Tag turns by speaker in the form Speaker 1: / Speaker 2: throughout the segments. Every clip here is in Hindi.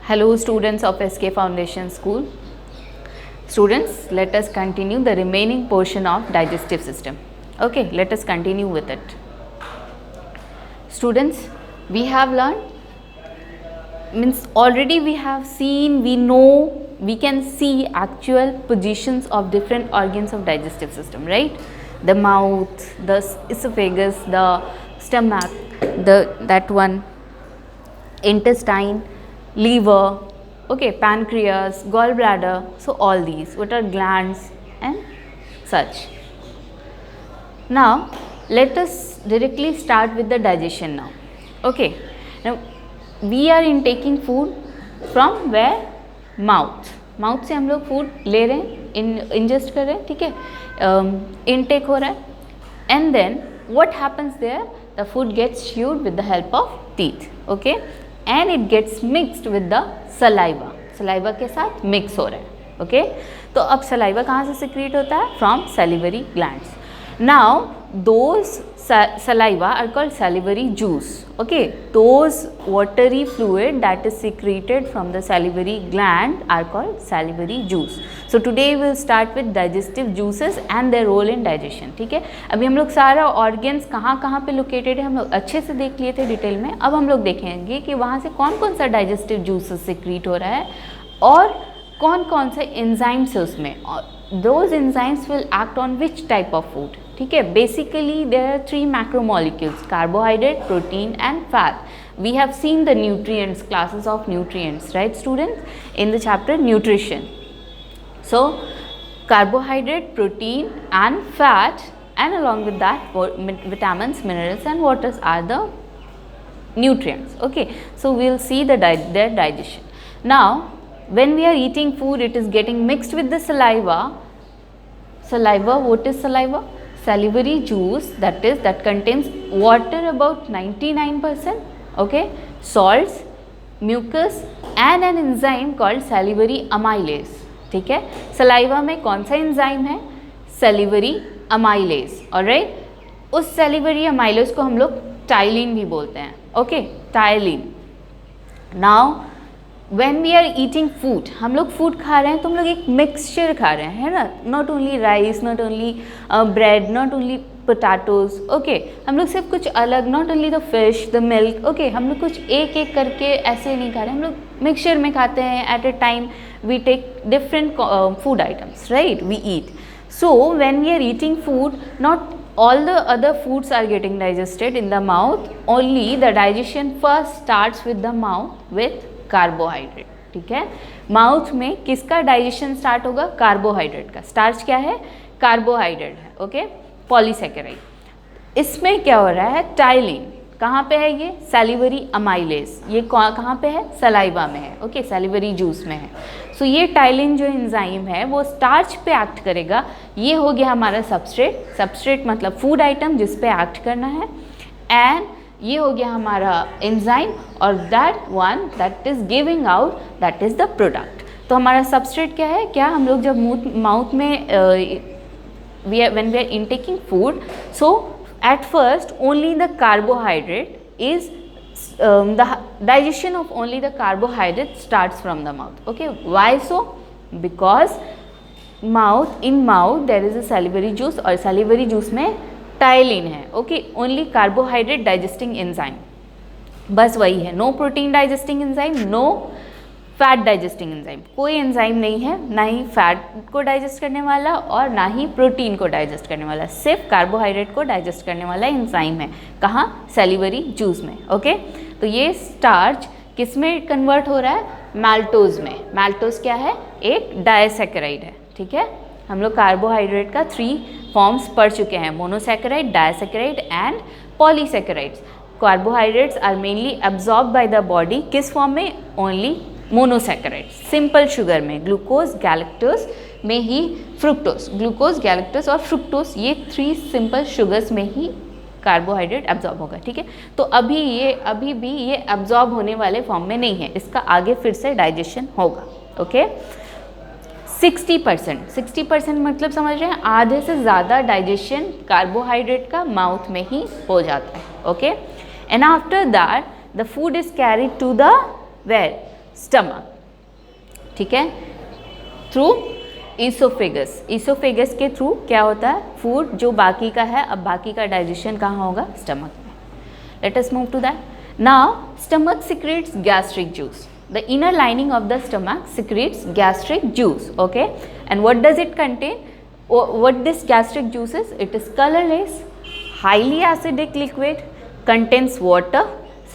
Speaker 1: Hello students of SK Foundation School. Students, let us continue the remaining portion of digestive system. Okay, let us continue with it. Students, we have learned, means already we have seen, we know, we can see actual positions of different organs of digestive system, right? The mouth, the esophagus, the stomach, that one, intestine, liver, okay, pancreas, gallbladder, so all these, what are glands and such. Now, let us directly start with the digestion now. Okay, now we are intaking food from where? Mouth. Mouth से हम लोग फूड ले रहे हैं, इंजेस्ट कर रहे हैं, ठीक है, इनटेक हो रहा है, and then what happens there? The food gets chewed with the help of teeth, okay, and it gets mixed with the saliva. Saliva के साथ मिक्स हो रहा है, ओके तो अब सलाइवा कहाँ से सिक्रीट होता है? From salivary glands. Now those saliva are called salivary juice, okay, those watery fluid that is secreted from the salivary gland are called salivary juice. So today we will start with digestive juices and their role in digestion. ठीक है, अभी हम लोग सारा organs कहाँ कहाँ पे located है हम लोग अच्छे से देख लिए थे डिटेल में. अब हम लोग देखेंगे कि वहाँ से कौन कौन सा digestive juices secrete हो रहा है और कौन कौन से enzymes है उसमें. Those enzymes will act on which type of food. ठीक है, basically there are 3 macromolecules, carbohydrate, protein and fat. We have seen the nutrients, classes of nutrients, right students, in the chapter nutrition. So carbohydrate, protein and fat, and along with that vitamins, minerals and waters are the nutrients. Okay, so we will see their digestion. Now when we are eating food, it is getting mixed with the saliva. What is saliva? Salivary juice, that contains water about 99%, okay, salts, mucus and an enzyme called salivary amylase. ठीक है, सलाइवा में कौन सा एंजाइम है? salivary amylase. ऑलराइट, उस salivary amylase को हम लोग टाइलिन भी बोलते हैं, okay, ptyalin. Now when we are eating food, हम लोग फूड खा रहे हैं तो हम लोग एक मिक्सचर खा रहे हैं, है ना, not only rice, not only bread, not only potatoes, okay, हम लोग सिर्फ कुछ अलग, not only the fish, the milk, okay, हम लोग कुछ एक एक करके ऐसे नहीं खा रहे, हम लोग मिक्सचर में खाते हैं. At a time we take different food items, right, we eat. So when we are eating food, not all the other foods are getting digested in the mouth, only the digestion first starts with the mouth with carbohydrate. ठीक है, माउथ में किसका डाइजेशन स्टार्ट होगा? कार्बोहाइड्रेट का. स्टार्च क्या है? कार्बोहाइड्रेट है, ओके, पॉलीसैकेराइड. इसमें क्या हो रहा है? टाइलिन. कहाँ पे है ये? Salivary amylase. ये कहाँ पे है? सलाइवा में है, ओके, सैलिवरी जूस में है. सो ये टाइलिन जो एंजाइम है वो स्टार्च पे एक्ट करेगा. ये हो गया हमारा सबस्ट्रेट. सबस्ट्रेट मतलब फूड आइटम जिस पे एक्ट करना है, एंड ये हो गया हमारा एंजाइम, और that is giving out, that is the product. तो हमारा सबस्ट्रेट क्या है? क्या हम लोग जब माउथ में when we are intaking food, so at first only the carbohydrate is the digestion of only the carbohydrate starts from the mouth. Okay, why so? Because in mouth there is a salivary juice, और salivary juice में टाइलिन है, okay, only carbohydrate digesting enzyme, बस वही है. No protein digesting enzyme, no fat digesting enzyme. कोई एंजाइम नहीं है, ना ही फैट को डाइजेस्ट करने वाला और ना ही प्रोटीन को डाइजेस्ट करने वाला, सिर्फ कार्बोहाइड्रेट को डाइजेस्ट करने वाला एंजाइम है. कहाँ? सैलिवरी जूस में, ओके. तो ये स्टार्च किस में कन्वर्ट हो रहा है? मैल्टोज में. मैल्टोज क्या है? एक डायसैकेराइड है. ठीक है, हम लोग कार्बोहाइड्रेट का 3 फॉर्म्स पढ़ चुके हैं, monosaccharide, disaccharide and polysaccharides. Carbohydrates are mainly absorb by the body. किस फॉर्म में? Only monosaccharide. सिंपल शुगर में ग्लूकोज, गैलेक्टोज में ही फ्रुक्टोज, ग्लूकोज, गैलेक्टोज और फ्रुक्टोज, ये 3 सिंपल शुगर्स में ही कार्बोहाइड्रेट एब्जॉर्ब होगा. ठीक है, तो अभी भी ये एब्जॉर्ब होने वाले फॉर्म में नहीं है, इसका आगे फिर से डाइजेशन होगा. ओके, 60% मतलब समझ रहे हैं, आधे से ज़्यादा डाइजेशन कार्बोहाइड्रेट का माउथ में ही हो जाता है. Okay, and after that the food is carried to the where? Stomach, ठीक है, थ्रू ईसोफेगस। ईसोफेगस के थ्रू क्या होता है, फूड जो बाकी का है, अब बाकी का डाइजेशन कहाँ होगा, स्टमक में। Let us move to that. Now stomach secretes gastric juice. The inner lining of the stomach secretes gastric juice, okay, and what does it contain? What this gastric juice is? It is colorless, highly acidic liquid, contains water,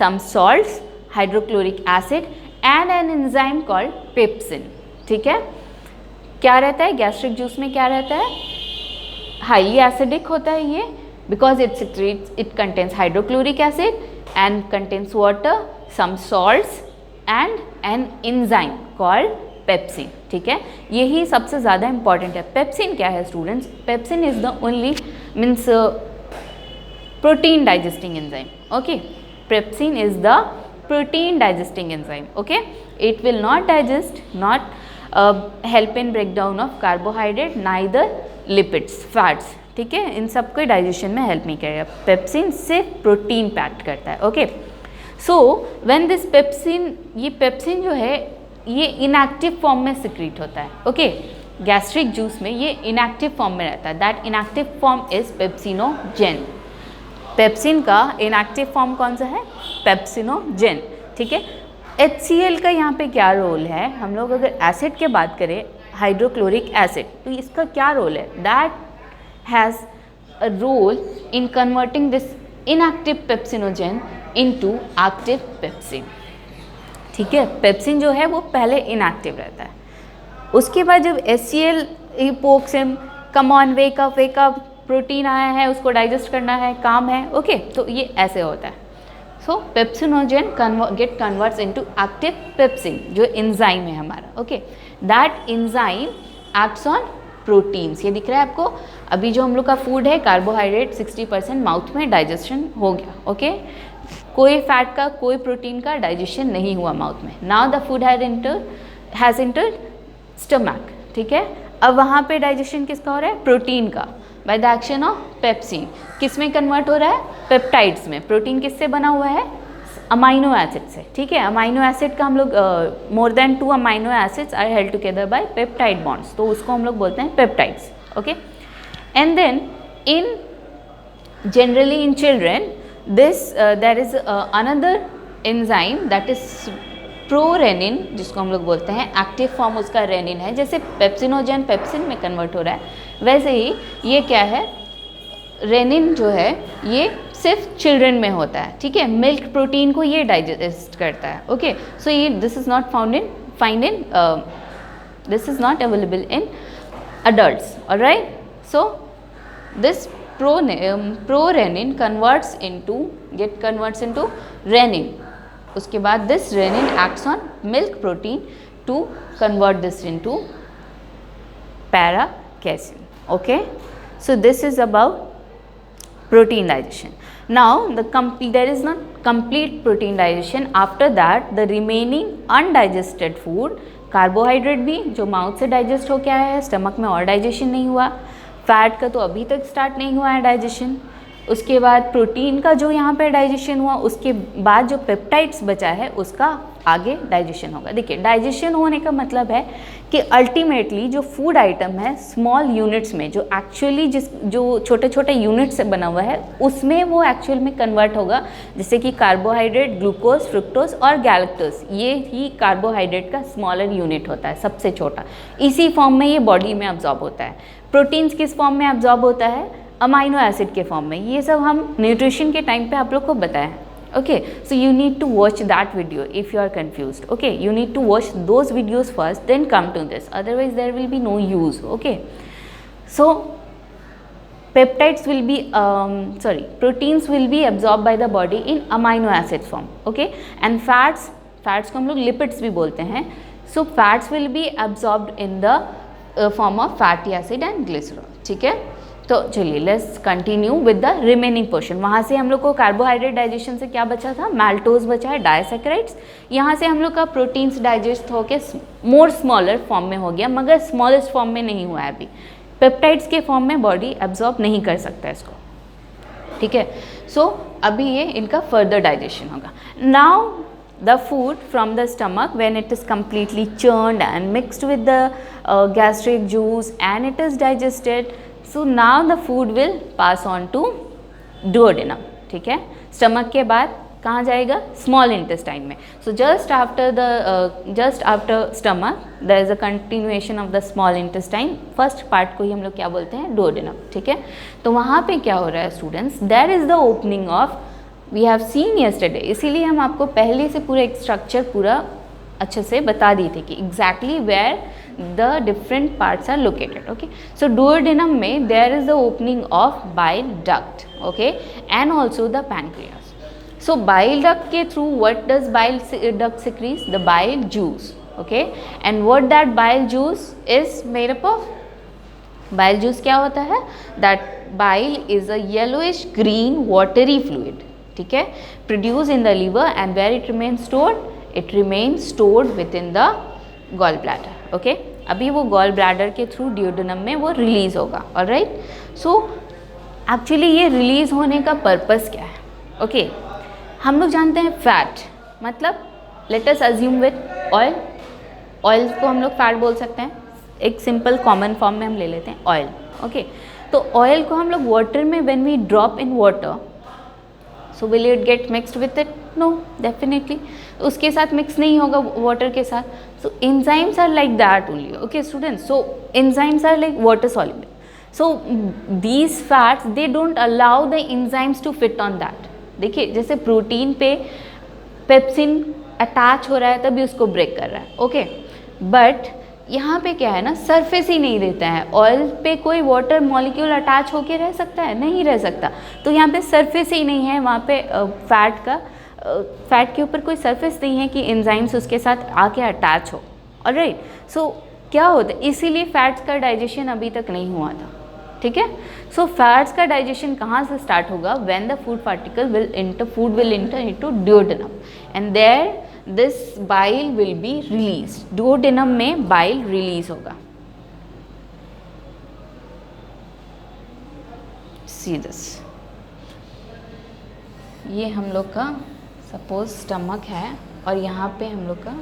Speaker 1: some salts, hydrochloric acid and an enzyme called pepsin, ठीक है। क्या रहता है गैस्ट्रिक जूस में, क्या रहता है, हाईली एसिडिक होता है ये, because it contains hydrochloric acid and contains water, some salts and an enzyme called pepsin, ठीक है। यही सबसे ज़्यादा इंपॉर्टेंट है। पेप्सिन क्या है students? Pepsin is the only means protein digesting enzyme, okay. Pepsin is the protein digesting enzyme, okay. It will not digest, not help in break down of carbohydrate, neither lipids, fats, ठीक है, इन सब को डाइजेशन में हेल्प नहीं करेगा। पेप्सिन सिर्फ प्रोटीन पैक्ड करता है, okay. So when this pepsin, ये पेप्सिन जो है ये इनएक्टिव फॉर्म में सिक्रीट होता है, ओके। गैस्ट्रिक जूस में ये इनएक्टिव फॉर्म में रहता है, that inactive form is pepsinogen. Pepsin का इनएक्टिव फॉर्म कौन सा है? पेप्सिनोजेन, ठीक है। HCl का यहाँ पे क्या रोल है? हम लोग अगर एसिड की बात करें, हाइड्रोक्लोरिक एसिड, तो इसका क्या रोल है? That has a role in converting this inactive pepsinogen into active pepsin, ठीक है। पेप्सिन जो है वो पहले इनएक्टिव रहता है, उसके बाद जब HCl pox him, come on wake up, protein आया है, उसको डाइजेस्ट करना है, काम है, ओके, तो ये ऐसे होता है। So pepsinogen get converts into active pepsin, जो एंजाइम है हमारा, okay. That enzyme acts on proteins. ये दिख रहा है आपको? अभी जो हम लोग का फूड है, कार्बोहाइड्रेट 60% माउथ में डाइजेशन हो गया, ओके। कोई फैट का, कोई प्रोटीन का डाइजेशन नहीं हुआ माउथ में। Now the food has entered stomach, ठीक है। अब वहाँ पे डाइजेशन किसका हो रहा है? प्रोटीन का, bye the action of pepsin. किस में कन्वर्ट हो रहा है? पेप्टाइड्स में। प्रोटीन किससे बना हुआ है? अमाइनो एसिड से, ठीक है। अमाइनो एसिड का हम लोग more than 2 amino acids are held together by peptide bonds, तो उसको हम लोग बोलते हैं peptides, okay. And then in generally in children this there is another enzyme that is prorennin, जिसको हम लोग बोलते हैं, एक्टिव फॉर्म उसका रेनिन है। जैसे पेप्सिनोजेन पेप्सिन में कन्वर्ट हो रहा है, वैसे ही ये क्या है, रेनिन जो है ये सिर्फ चिल्ड्रन में होता है, ठीक है। मिल्क प्रोटीन को ये डाइजेस्ट करता है, ओके। सो ये this is not this is not available in adults, all right. So this prorenin converts into renin. उसके बाद this renin acts on milk protein to convert this into paracasein, okay. So this is about protein digestion. Now there is not complete protein digestion. After that the remaining undigested food, carbohydrate भी जो माउथ से डाइजेस्ट होके आया है, स्टमक में और डाइजेशन नहीं हुआ, फैट का तो अभी तक स्टार्ट नहीं हुआ है डाइजेशन, उसके बाद प्रोटीन का जो यहाँ पे डाइजेशन हुआ, उसके बाद जो पेप्टाइड्स बचा है उसका आगे डाइजेशन होगा। देखिए, डाइजेशन होने का मतलब है कि अल्टीमेटली जो फूड आइटम है स्मॉल यूनिट्स में, जो एक्चुअली जो छोटे छोटे यूनिट से बना हुआ है, उसमें वो एक्चुअल में कन्वर्ट होगा। जैसे कि कार्बोहाइड्रेट, ग्लूकोज, फ्रुक्टोज और गैलेक्टोज, ये ही कार्बोहाइड्रेट का स्मॉलर यूनिट होता है, सबसे छोटा। इसी फॉर्म में ये बॉडी में अब्जॉर्ब होता है। प्रोटीन्स किस फॉर्म में अब्जॉर्ब होता है? अमाइनो एसिड के फॉर्म में। ये सब हम न्यूट्रिशन के टाइम पे आप लोग को बताया, okay. So you need to watch that video if you are confused, okay. You need to watch those videos first, then come to this, otherwise there will be no use, okay. So peptides will be proteins will be absorbed by the body in amino acid form, okay. And fats को हम लोग lipids भी बोलते हैं. So fats will be absorbed in the form of fatty acid and glycerol, ठीक है. तो चलिए let's continue with the remaining portion. वहाँ से हम लोग को कार्बोहाइड्रेट डाइजेशन से क्या बचा था? मैल्टोज बचा है, डायसैकेराइड्स। यहाँ से हम लोग का प्रोटीन्स डाइजेस्ट होके मोर स्मॉलर फॉर्म में हो गया, मगर स्मॉलेस्ट फॉर्म में नहीं हुआ है अभी। पेप्टाइड्स के फॉर्म में बॉडी एब्जॉर्ब नहीं कर सकता इसको, ठीक है. सो अभी ये इनका फर्दर डाइजेशन होगा. Now the food from the stomach when it is completely churned and mixed with the gastric juice and it is digested. So now the food will pass on to duodenum. ठीक है, स्टमक के बाद कहाँ जाएगा? स्मॉल इंटेस्टाइन में. So just after stomach there is a continuation of the small intestine. First part को ही हम लोग क्या बोलते हैं? डुओडेनम. ठीक है, तो वहाँ पे क्या हो रहा है students? That is the opening of we have seen yesterday. इसीलिए हम आपको पहले से पूरा एक स्ट्रक्चर पूरा अच्छे से बता दी थी कि exactly where the different parts are located. Okay, so duodenum में there is the opening of bile duct. Okay, and also the pancreas. So bile duct के through what does bile duct secretes? The bile juice. Okay, and what that bile juice is made up of? Bile juice क्या होता है? That bile is a yellowish green watery fluid. ठीक है, produced in the liver and where it remains stored? It remains stored within the gallbladder. Okay, अभी वो gallbladder के through duodenum में वो release होगा. Alright, so actually ये release होने का purpose क्या है? Okay, हम लोग जानते हैं फैट मतलब let us assume with oil. Oil को हम लोग फैट बोल सकते हैं. एक सिंपल कॉमन फॉर्म में हम ले लेते हैं ऑयल. ओके, तो ऑयल को हम लोग वाटर में when we drop in water, so will it get mixed with it? No, definitely उसके साथ मिक्स नहीं होगा वाटर के साथ. So enzymes are like that only. Okay students, so enzymes are like water soluble. So these fats they don't allow the enzymes to fit on that. देखिए जैसे प्रोटीन पे पेप्सिन अटैच हो रहा है तभी उसको ब्रेक कर रहा है. ओके, बट यहाँ पे क्या है ना, सरफेस ही नहीं देता है. ऑयल पे कोई वाटर मॉलिक्यूल अटैच होके रह सकता है? नहीं रह सकता. तो यहाँ पे सरफेस ही नहीं है वहाँ पे फैट के ऊपर कोई सरफेस नहीं है कि एंजाइम्स उसके साथ आके अटैच हो. ऑलराइट, सो क्या होता है, इसीलिए फैट्स का डाइजेशन अभी तक नहीं हुआ था. ठीक है, सो फैट्स का डाइजेशन कहाँ से स्टार्ट होगा? When the food will enter into duodenum and there this bile will be release. Duodenum में बाइल रिलीज होगा. सी दिस, ये हम लोग का सपोज स्टमक है और यहाँ पे हम लोग का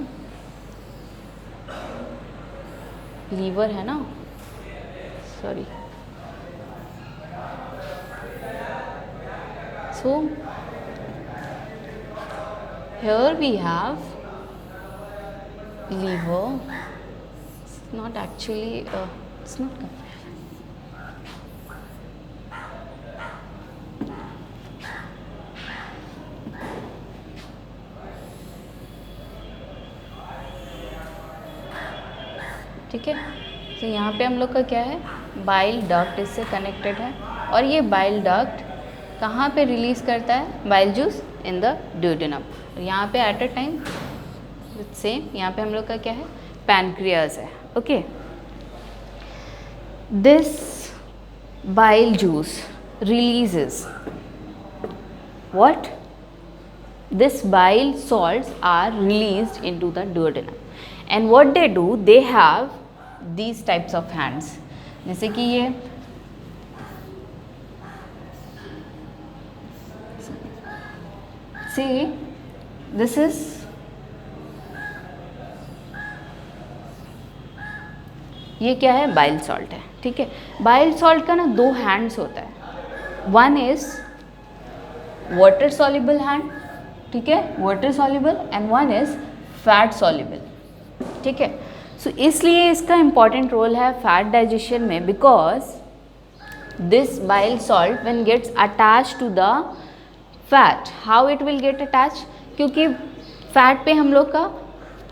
Speaker 1: लीवर है ना, sorry. So here we have liver. It's not actually it's not ठीक है. तो यहाँ पे हम लोग का क्या है? बाइल डक्ट इससे कनेक्टेड है और ये बाइल डक्ट कहाँ पे रिलीज़ करता है? Bile juice in the duodenum. यहाँ पे एट अ टाइम सेम यहाँ पे हम लोग का क्या है? पैनक्रियाज है. Okay, this bile juice releases what? This bile salts are released into the duodenum and what they do? They have these types of hands. जैसे कि ये See, this is ये क्या है? बाइल सॉल्ट है. ठीक है, बाइल सॉल्ट का ना दो हैंड्स होता है. One is water soluble hand. ठीक है, water soluble, and one is fat soluble. ठीक है, सो इसलिए इसका इंपॉर्टेंट रोल है फैट डाइजेशन में, because this bile salt when gets attach to the fat, how it will get attach? क्योंकि फैट पे हम लोग का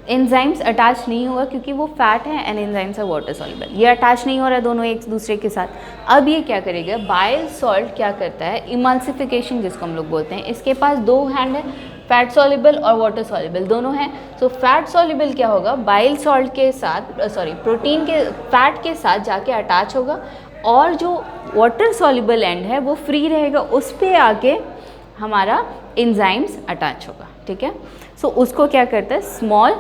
Speaker 1: एंजाइम्स अटैच नहीं होगा क्योंकि वो फैट है एंड एंजाइम्स है वाटर सॉल्युबल. ये अटैच नहीं हो रहा है दोनों एक दूसरे के साथ. अब ये क्या करेगा? बाइल सॉल्ट क्या करता है? इमल्सिफिकेशन जिसको हम लोग बोलते हैं. इसके पास दो हैंड है, फैट सॉल्युबल और वाटर सॉल्युबल दोनों हैं. सो फैट सॉल्युबल क्या होगा? बाइल सॉल्ट के साथ प्रोटीन के फैट के साथ जाके अटैच होगा और जो वाटर सॉल्युबल एंड है वो फ्री रहेगा, उस पर आके हमारा एंजाइम्स अटैच होगा. ठीक है, सो उसको क्या करता है? स्मॉल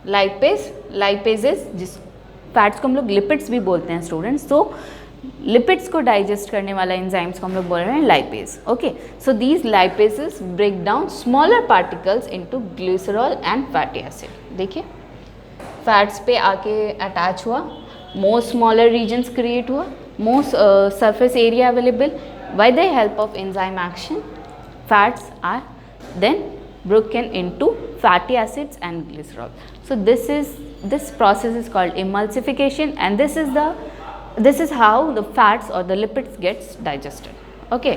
Speaker 1: लाइपेजेस, जिस फैट्स को हम लोग लिपिड्स भी बोलते हैं स्टूडेंट्स. तो लिपिड्स को डाइजेस्ट करने वाला एंजाइम्स को हम लोग बोल रहे हैं lipase. Okay, so these lipases break down smaller particles into glycerol and fatty acid. देखिए फैट्स पे आके अटैच हुआ, मोर स्मॉलर रीजन्स क्रिएट हुआ, more surface area available. By the help of enzyme action fats are then broken into fatty acids and glycerol. So this process is called emulsification, and this is how the fats or the lipids gets digested. Okay,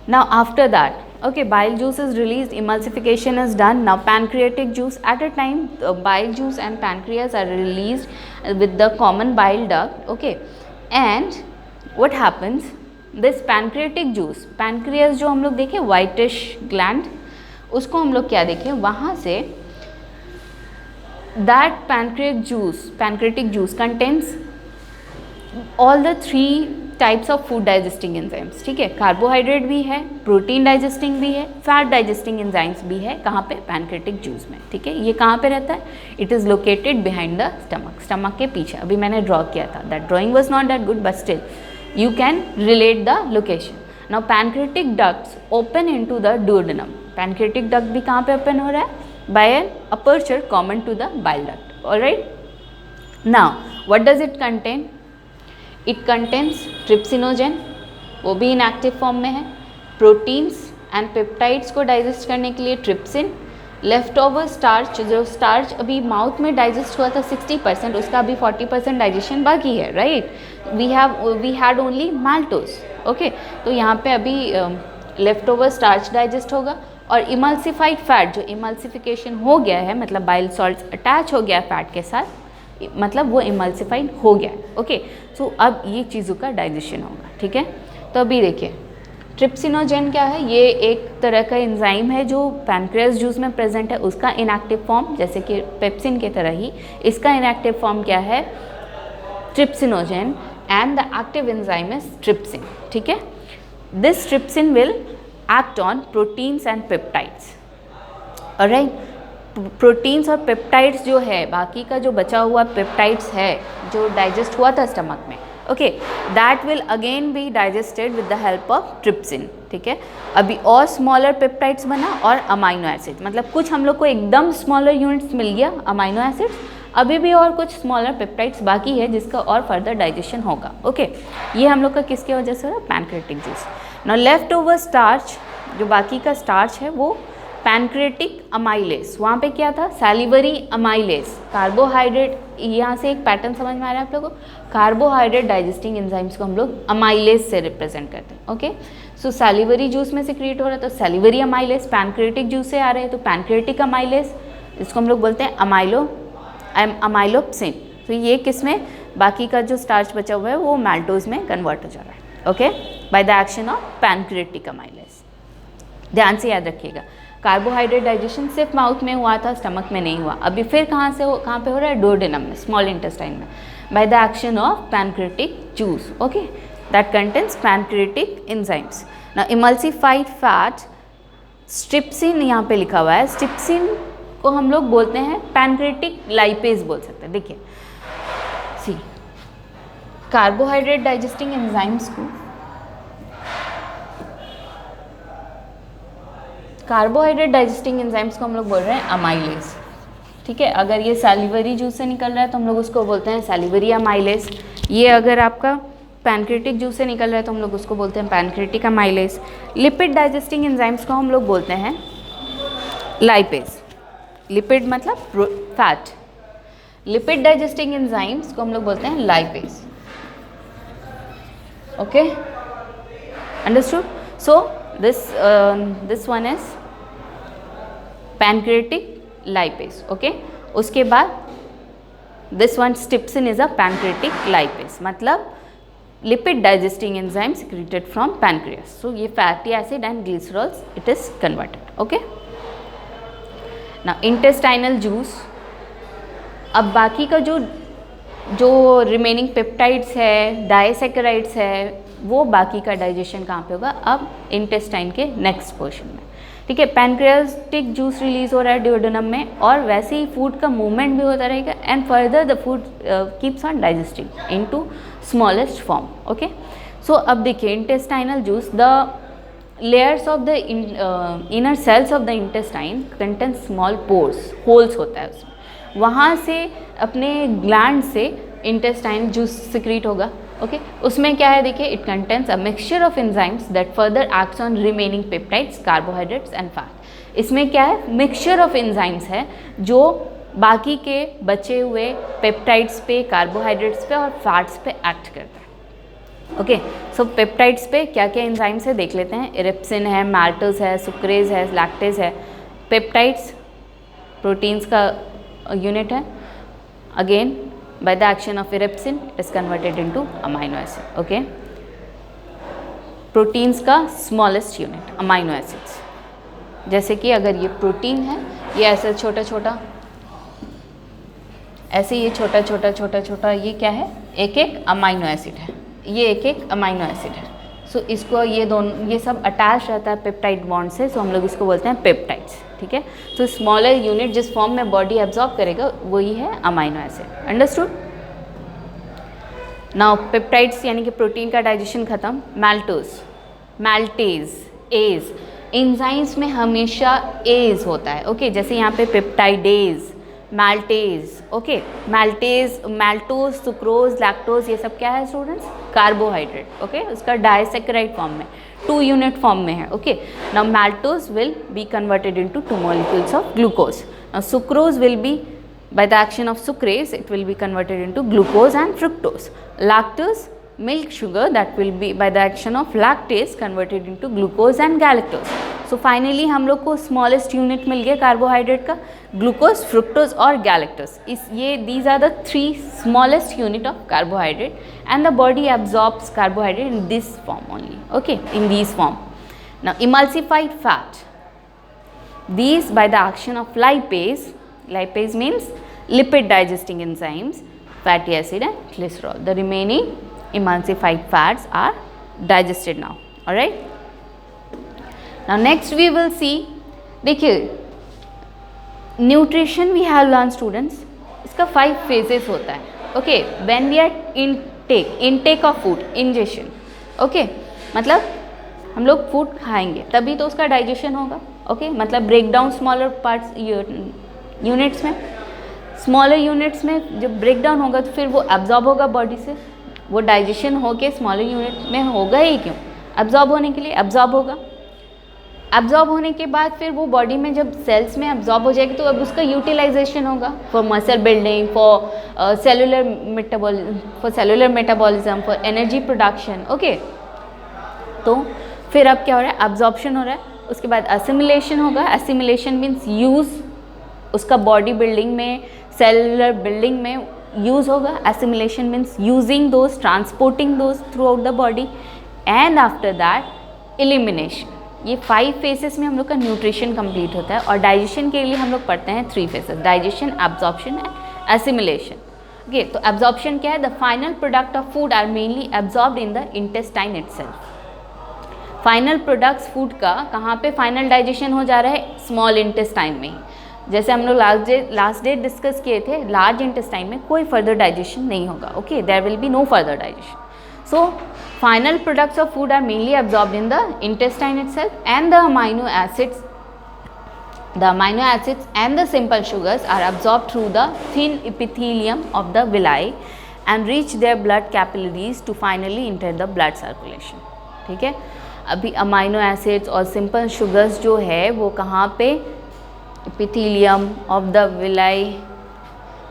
Speaker 1: now after that, okay, bile juice is released, emulsification is done. Now pancreatic juice, at a time bile juice and pancreas are released with the common bile duct. Okay, and what happens, this pancreatic juice, pancreas जो हम लोग देखें वाइटिश ग्लैंड, उसको हम लोग क्या देखें, वहाँ say that pancreatic juice contains all the 3 types of food digesting enzymes. ठीक है, कार्बोहाइड्रेट भी है, प्रोटीन डाइजेस्टिंग भी है, फैट डाइजेस्टिंग एंजाइम्स भी है. कहाँ पे? पैनक्रियाटिक जूस में. ठीक है, ये कहाँ पे रहता है? It is located behind the stomach, stomach के पीछे. अभी मैंने ड्रॉ किया था, that drawing was not that good, but still you can relate the location. Now pancreatic ducts open into the duodenum. Pancreatic duct भी कहाँ पे open हो रहा है? By an aperture common to the bile duct. Alright. Now what does it contain? It contains trypsinogen, वो भी inactive form में है. Proteins and peptides को digest करने के लिए trypsin. लेफ्ट ओवर स्टार्च, जो स्टार्च अभी माउथ में डाइजेस्ट हुआ था 60%, उसका अभी 40% डाइजेशन बाकी है. Right, we had only maltose. Okay, तो यहाँ पे अभी लेफ्ट ओवर स्टार्च डाइजेस्ट होगा, और इमल्सिफाइड फैट, जो इमल्सिफिकेशन हो गया है, मतलब बाइल सॉल्ट्स अटैच हो गया है फैट के साथ, मतलब वो इमल्सिफाइड हो गया है. ओके, सो अब ये चीज़ों का डाइजेशन होगा. ठीक है, तो अभी देखिए ट्रिप्सिनोजेन क्या है, ये एक तरह का एंजाइम है जो पैनक्रियास जूस में प्रेजेंट है. उसका इनएक्टिव फॉर्म, जैसे कि पेप्सिन के तरह ही इसका इनएक्टिव फॉर्म क्या है, trypsinogen, and the active enzyme is trypsin. ठीक है, this trypsin will act on proteins and peptides. Alright, proteins और पेप्टाइड्स जो है, बाकी का जो बचा हुआ पेप्टाइड्स है जो डाइजेस्ट हुआ था स्टमक में, okay, that will again be digested with the help of trypsin. ठीक है, अभी और स्मॉलर पेप्टाइड्स बना और अमाइनो एसिड, मतलब कुछ हम लोग को एकदम स्मॉलर यूनिट्स मिल गया अमाइनो एसिड्स, अभी भी और कुछ स्मॉलर पेप्टाइड्स बाकी है जिसका और फर्दर डाइजेशन होगा. ओके, ये हम लोग का किसकी वजह से हो रहा है? Pancreatic juice. Now left over starch, जो बाकी का स्टार्च है वो पैनक्रियाटिक अमाइलेस. वहाँ पे क्या था? Salivary amylase. कार्बोहाइड्रेट, यहाँ से एक पैटर्न समझ में आ रहा है आप लोगों को, कार्बोहाइड्रेट डाइजेस्टिंग एंजाइम्स को हम लोग अमाइलेस से रिप्रेजेंट करते हैं. ओके, सो सैलिवरी जूस में से क्रिएट हो रहा है तो सैलिवरी अमाइलेस, पैनक्रियाटिक जूस से आ रहे हैं तो पैनक्रियाटिक अमाइलेस, इसको हम लोग बोलते हैं अमाइलोप्सिन. तो ये किस में? बाकी का जो स्टार्च बचा हुआ है वो माल्टोज में कन्वर्ट हो जा रहा है. Okay, bye the action of pancreatic amylase. ध्यान से याद रखिएगा, कार्बोहाइड्रेट डाइजेशन सिर्फ माउथ में हुआ था, स्टमक में नहीं हुआ. अभी फिर कहाँ पे हो रहा है? डुओडेनम में, स्मॉल इंटेस्टाइन में, by the action of pancreatic juice. Okay, that contains pancreatic enzymes. Now emulsified fat, trypsin यहाँ पे लिखा हुआ है, स्ट्रिप्सिन को हम लोग बोलते हैं पैनक्रियाटिक लाइपेज बोल सकते हैं. देखिए सी, कार्बोहाइड्रेट डाइजेस्टिंग एंजाइम्स को, कार्बोहाइड्रेट डाइजेस्टिंग एंजाइम्स को हम लोग बोल रहे हैं अमाइलेस. ठीक है, अगर ये सैलिवरी जूस से निकल रहा है तो हम लोग उसको बोलते हैं सैलिवरी अमाइलेस. ये अगर आपका पैनक्रियाटिक जूस से निकल रहा है तो हम लोग उसको बोलते हैं pancreatic amylase. Lipid digesting enzymes को हम लोग बोलते हैं लाइपेज. लिपिड मतलब फैट. लिपिड डाइजेस्टिंग एंजाइम्स को हम लोग बोलते हैं lipase. Okay, understood? So this one is pancreatic lipase. okay, उसके बाद this one trypsin is a pancreatic lipase, मतलब lipid digesting enzyme secreted from pancreas. so ये fatty acid and glycerols it is converted. okay, now intestinal juice. अब बाकी का जो रिमेनिंग पेप्टाइड्स है, डाइसैकेराइड्स है, वो बाकी का डाइजेशन कहाँ पे होगा? अब इंटेस्टाइन के नेक्स्ट पोर्शन में. ठीक है, पैनक्रियाटिक जूस रिलीज हो रहा है ड्यूओडेनम में, और वैसे ही फूड का मूवमेंट भी होता रहेगा, and further the food keeps on digesting into smallest form. Okay, so अब देखिए intestinal juice, the layers of the inner cells of the intestine contain small pores, holes होता है उसमें, वहाँ से अपने ग्लैंड से इंटेस्टाइन जूस सिक्रीट होगा. ओके, उसमें क्या है देखिए, it contains a mixture of enzymes that further acts on remaining peptides, carbohydrates and fat. इसमें क्या है, मिक्सचर ऑफ एंजाइम्स है जो बाकी के बचे हुए पेप्टाइड्स पे, कार्बोहाइड्रेट्स पे और फैट्स पे एक्ट करता है. ओके, सो पेप्टाइड्स पे क्या क्या एंजाइम्स है देख लेते हैं. इरिप्सिन है, माल्टोज है, सुक्रेज है, लैक्टेज है. पेप्टाइड्स प्रोटीन्स का यूनिट है. Again by the action of erepsin it is converted into amino acid. Okay, proteins का स्मॉलेस्ट यूनिट अमाइनो एसिड्स. जैसे कि अगर ये प्रोटीन है, ये ऐसे छोटा छोटा, ऐसे ये छोटा छोटा छोटा छोटा, ये क्या है, एक एक अमाइनो एसिड है, ये एक एक अमाइनो एसिड है. सो इसको ये दोनों, ये सब अटैच रहता है पेप्टाइड बॉन्ड से, सो हम लोग इसको बोलते हैं पेप्टाइड्स. ठीक है, तो स्मॉलर यूनिट जिस फॉर्म में बॉडी एब्जॉर्ब करेगा वही है amino acid. Understood. Now peptides यानी कि प्रोटीन का डाइजेशन खत्म. माल्टोज, मैल्टेज, एज, एंजाइम्स में हमेशा एज होता है. ओके, जैसे यहाँ पे peptidase, maltase. Okay, maltase, maltose, sucrose, lactose, ये सब क्या है स्टूडेंट्स, कार्बोहाइड्रेट. ओके, उसका डाइसेक्राइड फॉर्म में, 2 यूनिट फॉर्म में है. Okay, now maltose will be converted into 2 molecules of glucose. Now sucrose will be by the action of sucrase, it will be converted into glucose and fructose. Lactose, milk sugar, that will be by the action of lactase converted into glucose and galactose. So finally हम लोग को smallest unit मिल गया कार्बोहाइड्रेट का, ग्लूकोज, फ्रुक्टोज और गैलेक्टोज. इस ये these are the 3 smallest unit of carbohydrate, and the body absorbs carbohydrate in this form only. Okay, in these form. Now emulsified fat, these by the action of lipase, lipase means lipid digesting enzymes, fatty acid and glycerol. The remaining emulsified fats are digested now. All right. Now next we will see, देखिए nutrition we have learned students, इसका 5 phases होता है. Okay, when we are intake of food, ingestion. Okay, मतलब हम लोग फूड खाएंगे तभी तो उसका डाइजेशन होगा. ओके, मतलब break down smaller parts units में, स्मॉलर यूनिट्स में जब ब्रेक डाउन होगा तो फिर वो एब्जॉर्ब होगा बॉडी से. वो डाइजेशन होके स्मॉलर यूनिट में होगा ही क्यों, एब्जॉर्ब होने के लिए एब्जॉर्ब होगा. एब्जॉर्ब होने के बाद फिर वो बॉडी में जब सेल्स में एब्जॉर्ब हो जाएगी तो अब उसका यूटिलाइजेशन होगा for muscle building, for cellular metabolism, for energy production. Okay, तो फिर अब क्या हो रहा है, एब्जॉर्प्शन हो रहा है. उसके बाद असिमिलेशन होगा. असिमिलेशन मीन्स यूज़, उसका बॉडी बिल्डिंग में, सेलुलर बिल्डिंग में यूज़ होगा. Assimilation means using those, transporting those through out the body, and after that elimination. ये 5 फेसेस में हम लोग का न्यूट्रिशन कंप्लीट होता है. और डाइजेशन के लिए हम लोग पढ़ते हैं 3 phases, digestion, absorption and assimilation. Okay, तो एब्जॉर्प्शन क्या है, the final product of food are mainly absorbed in the intestine itself. Final products food का कहाँ पे फाइनल डाइजेशन हो जा रहा है, स्मॉल इंटेस्टाइन में. जैसे हम लोग लास्ट डे डिस्कस किए थे, लार्ज इंटेस्टाइन में कोई फर्दर डाइजेशन नहीं होगा. Okay, there will be no further digestion. So final products of food are mainly absorbed in the intestine itself, and the amino acids and the simple sugars are absorbed through the thin epithelium of the villi and reach their blood capillaries to finally enter the blood circulation. ठीक है, अभी अमाइनो एसिड्स और सिंपल शुगर्स जो है वो कहाँ पे, epithelium of the villi.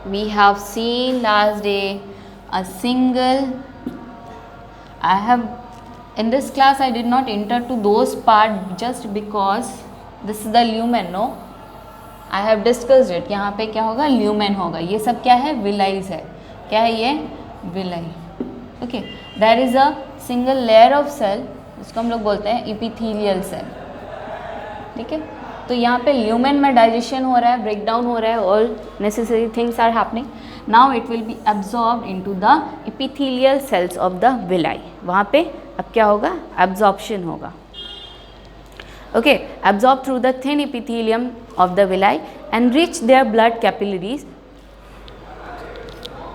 Speaker 1: We have seen last day a single, I have in this class I did not enter to those part just because this is the lumen. No, I have discussed it. यहाँ पे क्या होगा, ल्यूमेन होगा. ये सब क्या है, विलाइज है. क्या है ये, villi. Okay, there is a single layer of cell, इसको हम लोग बोलते हैं इपिथेलियल सेल. ठीक है, तो यहाँ पे ल्यूमेन में डाइजेशन हो रहा है, ब्रेक डाउन हो रहा है, all necessary things are happening. Now it will be absorbed into the epithelial cells of the villi. वहाँ पे अब क्या होगा, एब्जॉर्प्शन होगा. okay, absorb through the thin epithelium of the villi and reach their blood capillaries.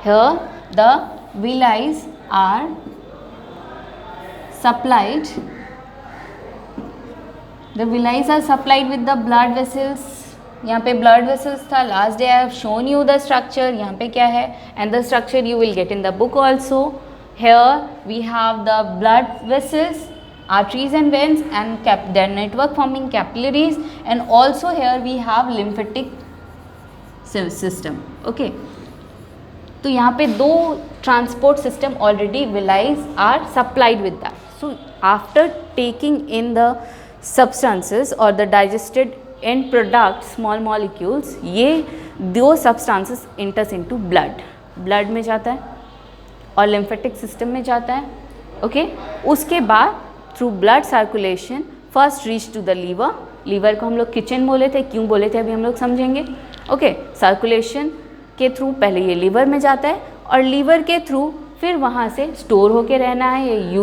Speaker 1: Here the villi are supplied, the villi are supplied with the blood vessels. यहाँ पे blood vessels था, last day I have shown you the structure. यहाँ पे क्या है, and the structure you will get in the book also. Here we have the blood vessels, arteries and veins, and their network forming capillaries, and also here we have lymphatic system. Okay, तो यहाँ पे दो transport system already villi are supplied with that. So after taking in the substances or the digested end product small molecules, ये दो substances enters into blood में जाता है और lymphatic system में जाता है. ओके, उसके बाद through blood circulation first reach to the liver को हम लोग किचन बोले थे, क्यों बोले थे अभी हम लोग समझेंगे. ओके, सर्कुलेशन के थ्रू पहले ये लीवर में जाता है और लीवर के थ्रू फिर वहाँ से स्टोर होके रहना है, ये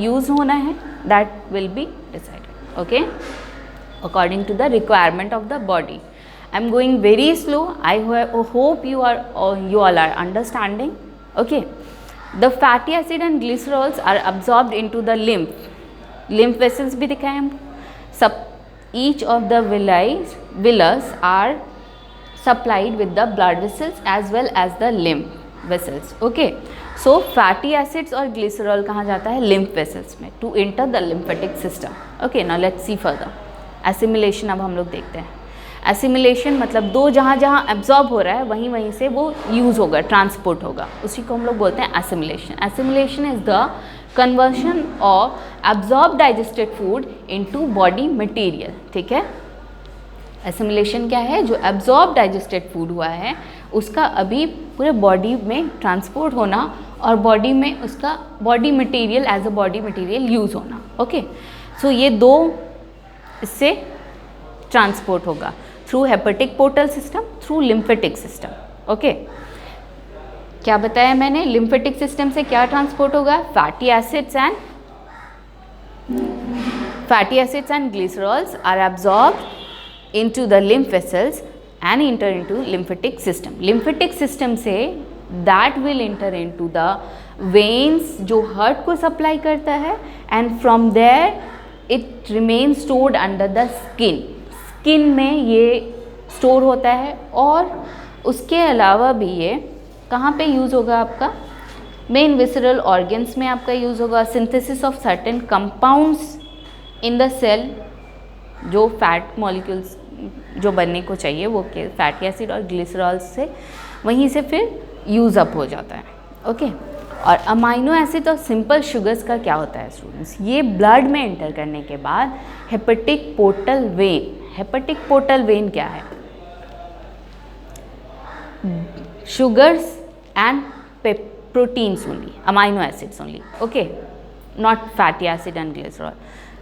Speaker 1: यूज़ होना है, that will be decided. Okay, according to the requirement of the body. I am going very slow. I hope you all are understanding. Okay, the fatty acid and glycerols are absorbed into the lymph vessels भी दिखाए हम. Each of the villi are supplied with the blood vessels as well as the lymph vessels. Okay, so fatty acids और glycerol कहाँ जाता है, lymph vessels में, to enter the lymphatic system. Okay, now let's see further. Assimilation अब हम लोग देखते हैं. एसिमिलेशन मतलब दो जहाँ जहाँ एब्जॉर्ब हो रहा है वहीं वहीं से वो यूज़ होगा, ट्रांसपोर्ट होगा, उसी को हम लोग बोलते हैं assimilation. Assimilation is the conversion of absorb digested food into body material. ठीक है, एसिमिलेशन क्या है, जो एब्जॉर्ब डाइजेस्टेड फूड हुआ है उसका अभी पूरे बॉडी में ट्रांसपोर्ट होना और बॉडी में उसका body material as a body material use होना. ओके, सो ये दो इससे ट्रांसपोर्ट होगा through hepatic portal system, through lymphatic system. Okay, क्या बताया मैंने, लिम्फेटिक सिस्टम से क्या ट्रांसपोर्ट होगा, fatty acids and glycerols are absorbed into the lymph vessels and enter into lymphatic system. Lymphatic system से that will enter into the veins जो हार्ट को सप्लाई करता है, and from there it remain stored under the skin में ये स्टोर होता है. और उसके अलावा भी ये कहाँ पे यूज़ होगा आपका, मेन विसरल ऑर्गन्स में आपका यूज़ होगा. Synthesis of certain compounds in the cell, जो फैट मॉलिक्यूल्स जो बनने को चाहिए वो फैटी एसिड और ग्लिसरॉल्स से वहीं से फिर यूज़ अप हो जाता है. ओके, और अमाइनो एसिड और सिंपल शुगर्स का क्या होता है स्टूडेंट्स, ये ब्लड में एंटर करने के बाद hepatic portal vein. Hepatic portal vein क्या है, sugars and proteins only, amino acids only. Okay, not fatty acid and glycerol.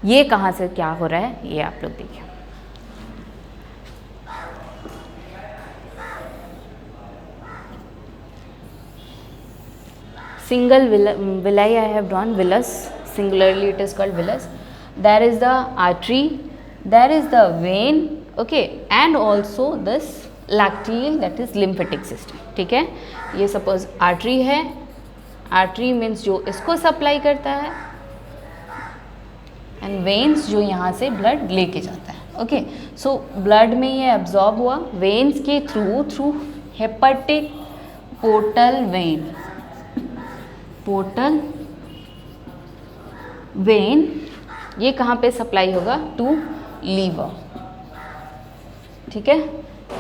Speaker 1: ये कहाँ से क्या हो रहा है ये आप लोग देखिए. Single villi I have drawn, villus, singularly it is called villus. There is the artery, there is the vein, okay, and also this lacteal, that is lymphatic system. ठीक है, ये suppose artery है, artery means जो इसको supply करता है, and veins जो यहाँ से blood लेके जाता है. okay, so blood में ये absorb हुआ veins के through hepatic portal vein. Portal vein ये कहाँ पे सप्लाई होगा, टू लीवर. ठीक है,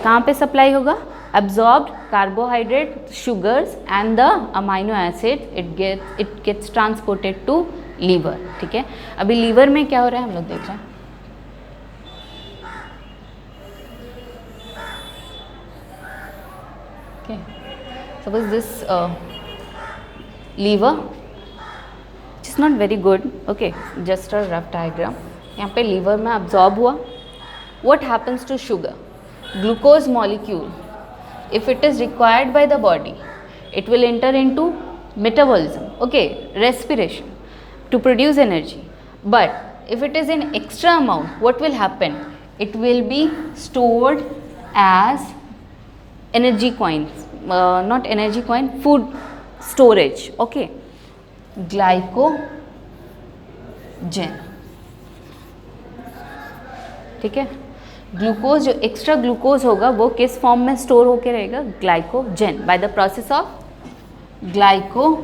Speaker 1: कहाँ पे सप्लाई होगा, absorbed carbohydrate, sugars and the amino acid, it gets transported to liver. ठीक है, अभी लीवर में क्या हो रहा है हम लोग देख रहे हैं. okay, suppose this liver, which is not very good. okay, just a rough diagram. यहाँ पे लीवर में absorb हुआ. what happens to sugar, glucose molecule, if it is required by the body, it will enter into metabolism, okay, respiration to produce energy. but if it is in extra amount, what will happen? It will be stored as energy coins, not energy coin, food storage. Okay, glycogen, ठीक है। ग्लूकोज, जो एक्स्ट्रा ग्लूकोज होगा वो किस फॉर्म में स्टोर होके रहेगा? Glycogen, by the process of glycogenesis,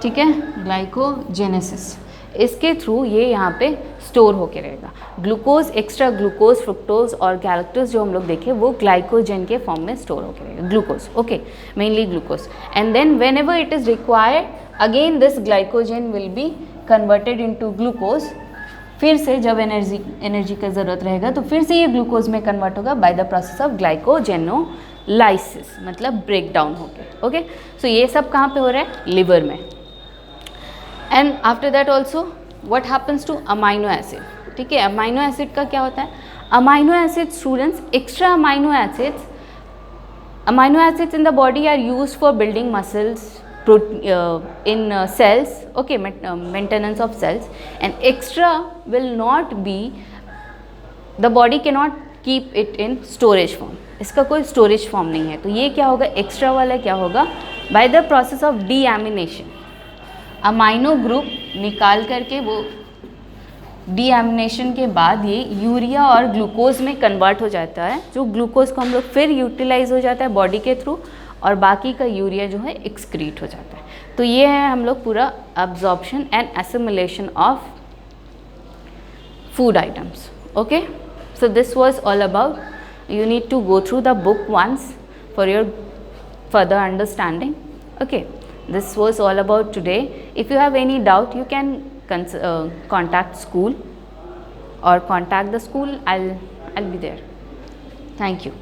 Speaker 1: ठीक है, ग्लाइकोजेनेसिस। इसके थ्रू ये यहाँ पे स्टोर होके रहेगा। ग्लूकोज, एक्स्ट्रा ग्लूकोज, फ्रुक्टोज और गैलेक्टोज जो हम लोग देखे वो ग्लाइकोजन के फॉर्म में स्टोर होके रहेगा। Glucose, okay, mainly glucose. And then whenever it is required, again this glycogen will be converted into glucose. फिर से जब एनर्जी का ज़रूरत रहेगा तो फिर से ये ग्लूकोज में कन्वर्ट होगा by the process of glycogenolysis, मतलब ब्रेक डाउन हो गया। ओके, सो ये सब कहाँ पे हो रहा है? लिवर में। And after that also what happens to amino acid, ठीक है। अमाइनो एसिड का क्या होता है? Amino acid students, extra amino acids in the body are used for building muscles, in cells, okay, maintenance of cells, and extra will not be, the body cannot keep it in storage form, इसका कोई storage form नहीं है। तो ये क्या होगा? एक्स्ट्रा वाला क्या होगा? by the process of deamination, amino group निकाल करके वो डीएमिनेशन के बाद ये यूरिया और ग्लूकोज में कन्वर्ट हो जाता है, जो ग्लूकोज को हम लोग फिर यूटिलाइज हो जाता है बॉडी के थ्रू, और बाकी का यूरिया जो है एक्सक्रीट हो जाता है। तो ये है हम लोग पूरा absorption and assimilation of food items. Okay, so this was all about, you need to go through the book once for your further understanding. Okay, this was all about today. If you have any doubt, you can contact school or contact the school. I'll be there. Thank you.